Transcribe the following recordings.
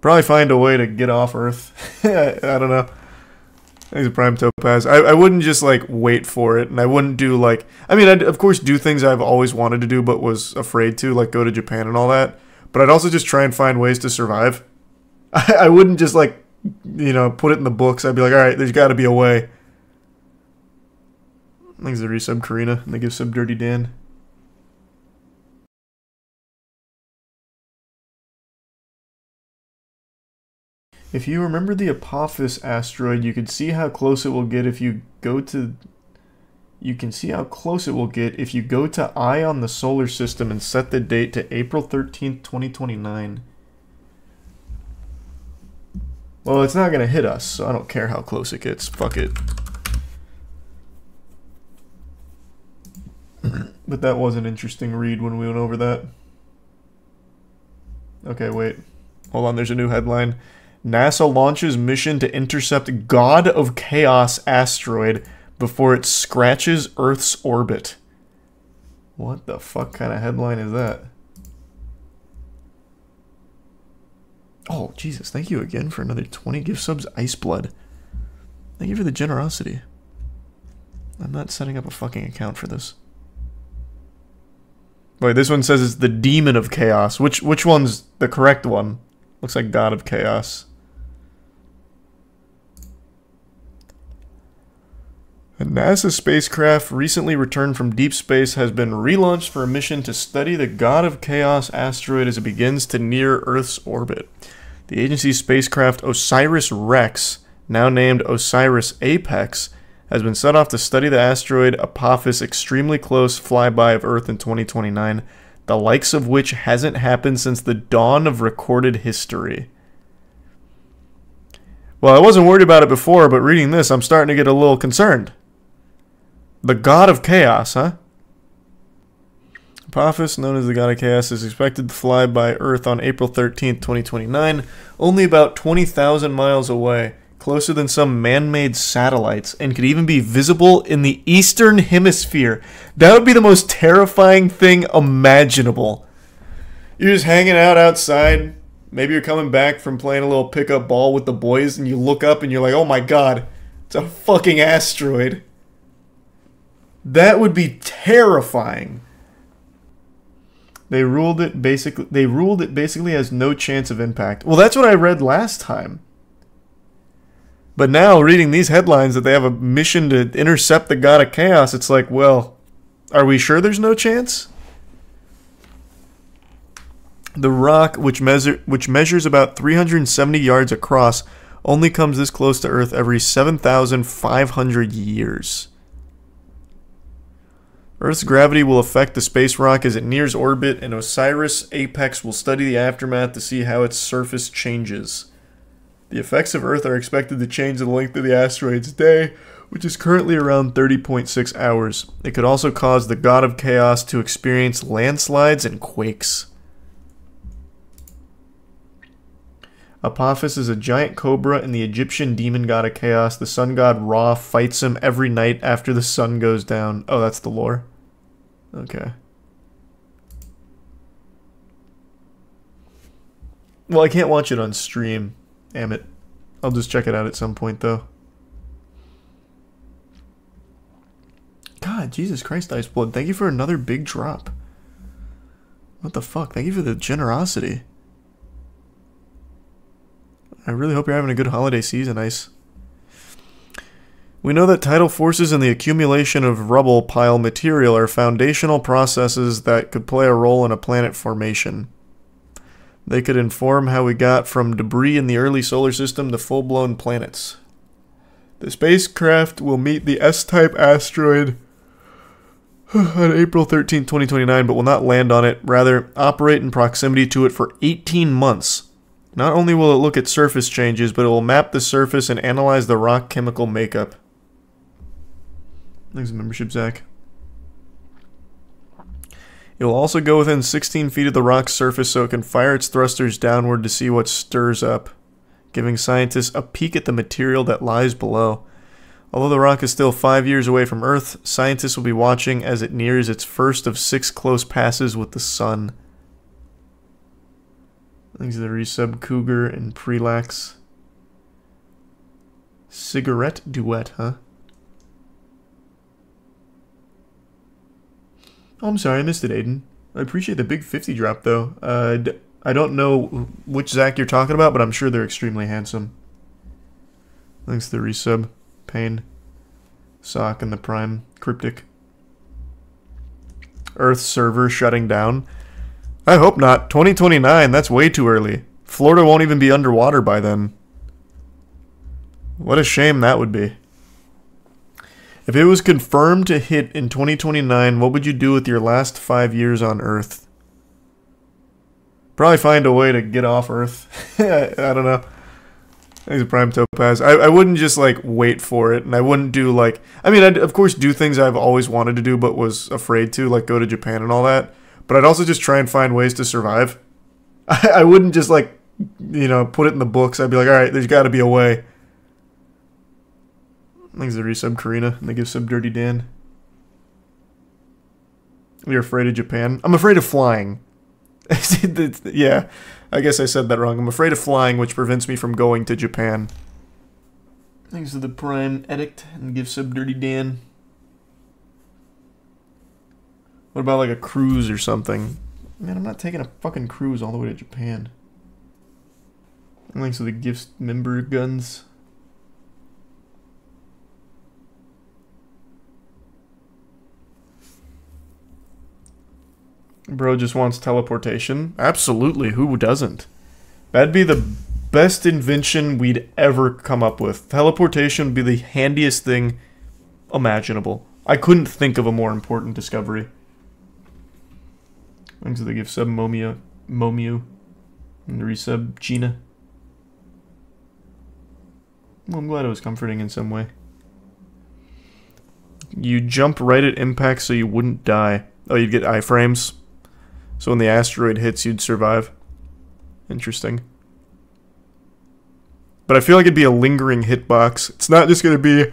Probably find a way to get off Earth. I don't know. I think it's a prime topaz. I wouldn't just, like, wait for it, and I wouldn't do, like... I mean, I'd, of course, do things I've always wanted to do but was afraid to, like go to Japan and all that. But I'd also just try and find ways to survive. I wouldn't just, like, you know, put it in the books. I'd be like, alright, there's got to be a way. Thanks to resub Karina, and they give sub Dirty Dan. If you remember the Apophis asteroid, you could see how close it will get if you go to... You can see how close it will get if you go to Eye on the solar system and set the date to April 13th, 2029. Well, it's not going to hit us, so I don't care how close it gets. Fuck it. But that was an interesting read when we went over that. Okay, wait. Hold on, there's a new headline. NASA launches mission to intercept God of Chaos asteroid before it scratches Earth's orbit. What the fuck kind of headline is that? Oh, Jesus, thank you again for another 20 gift subs, Iceblood. Thank you for the generosity. I'm not setting up a fucking account for this. Wait, this one says it's the Demon of Chaos. Which one's the correct one? Looks like God of Chaos. A NASA spacecraft recently returned from deep space has been relaunched for a mission to study the God of Chaos asteroid as it begins to near Earth's orbit. The agency's spacecraft OSIRIS-REx, now named OSIRIS-APEX, has been set off to study the asteroid Apophis' extremely close flyby of Earth in 2029, the likes of which hasn't happened since the dawn of recorded history. Well, I wasn't worried about it before, but reading this, I'm starting to get a little concerned. The God of Chaos, huh? Apophis, known as the God of Chaos, is expected to fly by Earth on April 13th, 2029, only about 20,000 miles away, closer than some man-made satellites, and could even be visible in the Eastern Hemisphere. That would be the most terrifying thing imaginable. You're just hanging out outside, maybe you're coming back from playing a little pickup ball with the boys, and you look up and you're like, oh my god, it's a fucking asteroid. That would be terrifying. They ruled it basically has no chance of impact. Well, that's what I read last time. But now, reading these headlines that they have a mission to intercept the God of Chaos, it's like, well, are we sure there's no chance? The rock, which measures about 370 yards across, only comes this close to Earth every 7,500 years. Earth's gravity will affect the space rock as it nears orbit, and OSIRIS-APEX will study the aftermath to see how its surface changes. The effects of Earth are expected to change the length of the asteroid's day, which is currently around 30.6 hours. It could also cause the God of Chaos to experience landslides and quakes. Apophis is a giant cobra, and the Egyptian demon god of chaos, the sun god Ra, fights him every night after the sun goes down. Oh, that's the lore. Okay. Well, I can't watch it on stream. Damn it. I'll just check it out at some point, though. God, Jesus Christ, Iceblood. Thank you for another big drop. What the fuck? Thank you for the generosity. I really hope you're having a good holiday season, Ice. We know that tidal forces and the accumulation of rubble pile material are foundational processes that could play a role in a planet formation. They could inform how we got from debris in the early solar system to full-blown planets. The spacecraft will meet the S-type asteroid on April 13, 2029, but will not land on it, rather operate in proximity to it for 18 months. Not only will it look at surface changes, but it will map the surface and analyze the rock chemical makeup. Thanks for the membership, Zach. It will also go within 16 feet of the rock's surface so it can fire its thrusters downward to see what stirs up, giving scientists a peek at the material that lies below. Although the rock is still 5 years away from Earth, scientists will be watching as it nears its first of 6 close passes with the sun. Thanks to the resub Cougar and Prelax. Cigarette duet, huh? Oh, I'm sorry, I missed it, Aiden. I appreciate the big 50 drop, though. I don't know which Zach you're talking about, but I'm sure they're extremely handsome. Thanks to the resub. Pain. Sock and the Prime. Cryptic. Earth server shutting down. I hope not. 2029, that's way too early. Florida won't even be underwater by then. What a shame that would be. If it was confirmed to hit in 2029, what would you do with your last 5 years on Earth? Probably find a way to get off Earth. I don't know. Thanks to Prime Topaz. I wouldn't just, like, wait for it. And I wouldn't do, like... I mean, I'd, of course, do things I've always wanted to do but was afraid to, like go to Japan and all that. But I'd also just try and find ways to survive. I wouldn't just, like, you know, put it in the books. I'd be like, alright, there's got to be a way. Thanks to resub Karina, and they give sub Dirty Dan. You're afraid of Japan? I'm afraid of flying. Yeah, I guess I said that wrong. I'm afraid of flying, which prevents me from going to Japan. Thanks to the Prime Edict, and give sub Dirty Dan. What about like a cruise or something? Man, I'm not taking a fucking cruise all the way to Japan. Thanks to the gifts member guns. Bro just wants teleportation. Absolutely, who doesn't? That'd be the best invention we'd ever come up with. Teleportation would be the handiest thing imaginable. I couldn't think of a more important discovery. Thanks to the gift sub Momu. And the resub Gina. Well, I'm glad it was comforting in some way. You jump right at impact so you wouldn't die. Oh, you'd get iframes. So when the asteroid hits, you'd survive. Interesting. But I feel like it'd be a lingering hitbox. It's not just going to be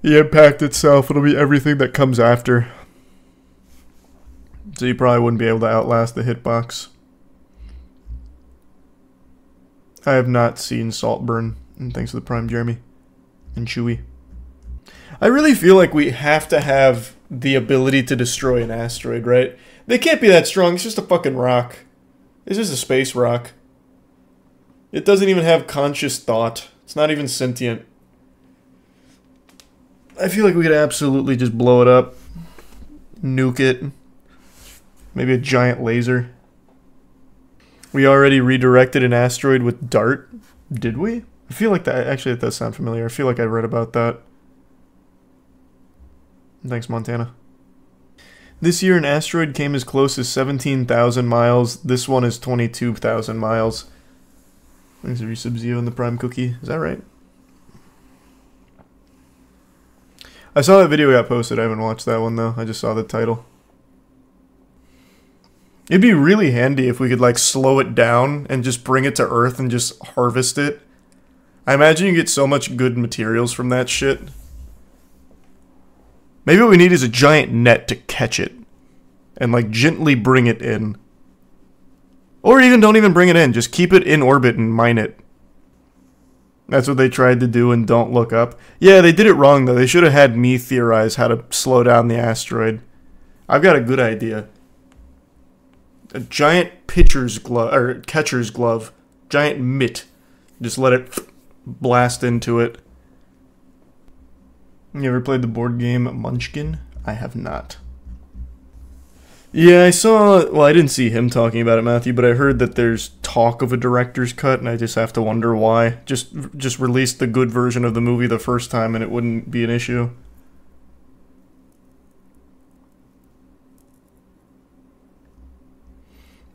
the impact itself. It'll be everything that comes after. So you probably wouldn't be able to outlast the hitbox. I have not seen Saltburn. And thanks to the Prime Jeremy. And Chewy. I really feel like we have to have the ability to destroy an asteroid, right? They can't be that strong. It's just a fucking rock. It's just a space rock. It doesn't even have conscious thought. It's not even sentient. I feel like we could absolutely just blow it up. Nuke it. Maybe a giant laser. We already redirected an asteroid with DART. Did we? I feel like that... Actually, that does sound familiar. I feel like I read about that. Thanks, Montana. This year, an asteroid came as close as 17,000 miles. This one is 22,000 miles. Thanks to Resub-Zeo and the Prime Cookie. Is that right? I saw that video got posted. I haven't watched that one, though. I just saw the title. It'd be really handy if we could, like, slow it down and just bring it to Earth and just harvest it. I imagine you get so much good materials from that shit. Maybe what we need is a giant net to catch it. And, like, gently bring it in. Or even don't even bring it in. Just keep it in orbit and mine it. That's what they tried to do in Don't Look Up. Yeah, they did it wrong, though. They should have had me theorize how to slow down the asteroid. I've got a good idea. A giant pitcher's glove, or catcher's glove. Giant mitt. Just let it blast into it. You ever played the board game Munchkin? I have not. Yeah, I saw... Well, I didn't see him talking about it, Matthew, but I heard that there's talk of a director's cut, and I just have to wonder why. Just release the good version of the movie the first time, and it wouldn't be an issue.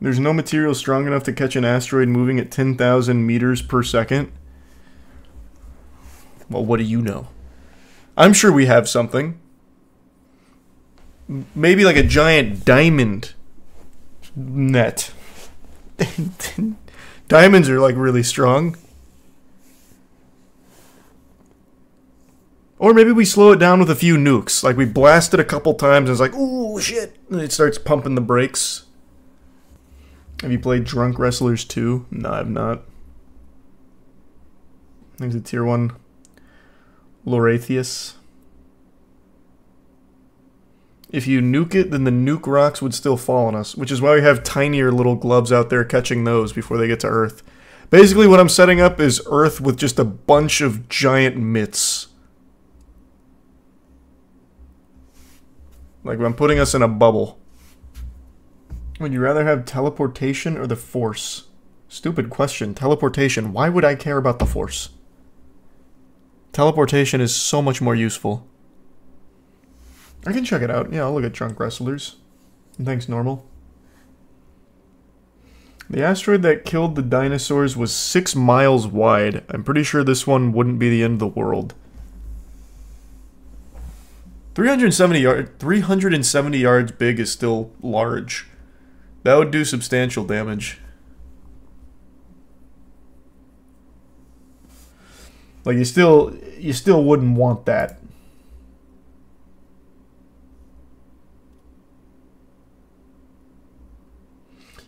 There's no material strong enough to catch an asteroid moving at 10,000 meters per second. Well, what do you know? I'm sure we have something. Maybe like a giant diamond net. Diamonds are like really strong. Or maybe we slow it down with a few nukes. Like we blast it a couple times and it's like, ooh, shit. And it starts pumping the brakes. Have you played Drunk Wrestlers 2? No, I've not. I think it's a tier 1. Lorathius. If you nuke it, then the nuke rocks would still fall on us, which is why we have tinier little gloves out there catching those before they get to Earth. Basically, what I'm setting up is Earth with just a bunch of giant mitts. Like, I'm putting us in a bubble. Would you rather have teleportation or the Force? Stupid question. Teleportation. Why would I care about the Force? Teleportation is so much more useful. I can check it out. Yeah, I'll look at Drunk Wrestlers. Thanks, Normal. The asteroid that killed the dinosaurs was 6 miles wide. I'm pretty sure this one wouldn't be the end of the world. 370 yards big is still large. That would do substantial damage. Like, you still wouldn't want that.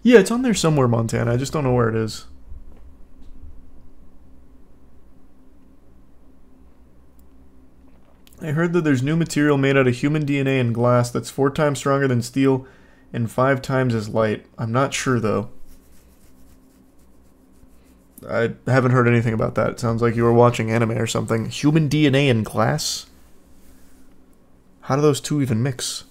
Yeah, it's on there somewhere, Montana. I just don't know where it is. I heard that there's new material made out of human DNA and glass that's 4 times stronger than steel and 5 times as light. I'm not sure, though. I haven't heard anything about that. It sounds like you were watching anime or something. Human DNA and glass? How do those two even mix?